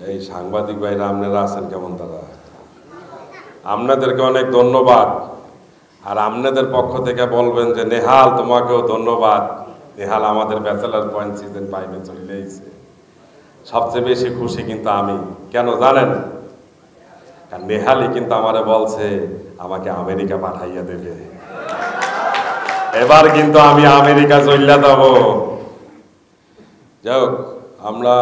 এই সাংবাদিক ভাইরা আপনারা আছেন কেমন? তারা আপনাদেরকে অনেক ধন্যবাদ। আর আপনাদের পক্ষ থেকে বলবেন যে নেহাল তোমাকেও ধন্যবাদ। নেহাল আমাদের ব্যাচেলার পয়েন্ট সিজন 5-এ চলে এসেছে। সবচেয়ে বেশি খুশি কিন্তু আমি, কেন জানেন? কারণ নেহালই কিন্তু আমারে বলছে আমাকে আমেরিকা পাঠাইয়া দেবে। এবার কিন্তু আমি আমেরিকা চলে যাব। যাই হোক, আমরা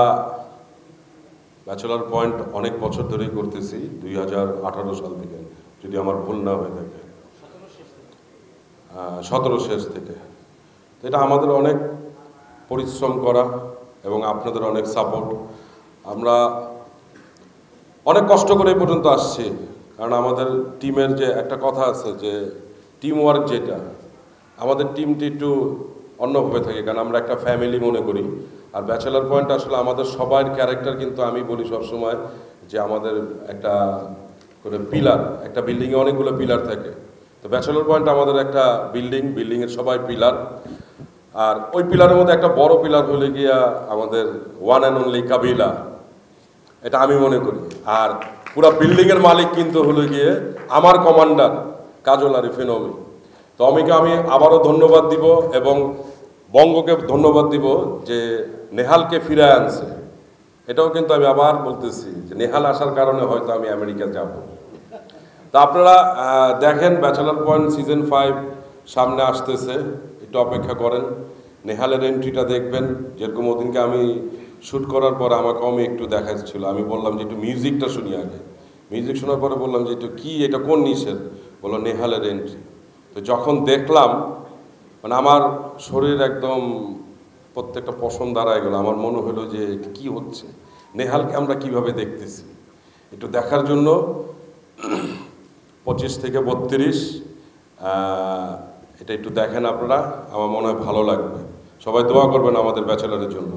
ব্যাচেলার পয়েন্ট অনেক বছর ধরেই করতেছি, 2018 সাল থেকে, যদি আমার ভুল না হয়ে থাকে, 17 শেষ থেকে। তো এটা আমাদের অনেক পরিশ্রম করা এবং আপনাদের অনেক সাপোর্ট। আমরা অনেক কষ্ট করে এই পর্যন্ত আসছি, কারণ আমাদের টিমের যে একটা কথা আছে যে টিম ওয়ার্ক, যেটা আমাদের টিমটি একটু অন্যভাবে থাকে, কারণ আমরা একটা ফ্যামিলি মনে করি। আর ব্যাচেলার পয়েন্ট আসলে আমাদের সবার ক্যারেক্টার, কিন্তু আমি বলি সবসময় যে আমাদের একটা করে পিলার, একটা বিল্ডিংয়ে অনেকগুলো পিলার থাকে। তো ব্যাচেলার পয়েন্ট আমাদের একটা বিল্ডিংয়ের সবাই পিলার। আর ওই পিলারের মধ্যে একটা বড় পিলার হলে গিয়া আমাদের ওয়ান অ্যান্ড অনলি কাবিলা, এটা আমি মনে করি। আর পুরো বিল্ডিংয়ের মালিক কিন্তু হলো গিয়ে আমার কমান্ডার কাজল আরিফিন অমি। তো অমিকে আমি আবারও ধন্যবাদ দিব এবং বঙ্গকে ধন্যবাদ দিব যে নেহালকে ফিরে আনছে। এটাও কিন্তু আমি আবার বলতেছি যে নেহাল আসার কারণে হয়তো আমি আমেরিকা যাব। তা আপনারা দেখেন, ব্যাচেলার পয়েন্ট সিজন 5 সামনে আসতেছে, একটু অপেক্ষা করেন। নেহালের এন্ট্রিটা দেখবেন। যেরকম ওদিনকে আমি শ্যুট করার পর আমাকে আমি একটু দেখাচ্ছিল, আমি বললাম যে একটু মিউজিকটা শুনি আগে। মিউজিক শোনার পরে বললাম যে একটু কী, এটা কোন নিষেধ? বললো নেহালের এন্ট্রি। তো যখন দেখলাম, মানে আমার শরীর একদম প্রত্যেকটা পশম দাঁড়ায় গেল। আমার মনে হলো যে কি হচ্ছে, নেহালকে আমরা কিভাবে দেখতেছি। একটু দেখার জন্য 25 থেকে 32 এটা একটু দেখেন আপনারা, আমার মনে হয় ভালো লাগবে। সবাই দোয়া করবেন আমাদের ব্যাচেলারের জন্য।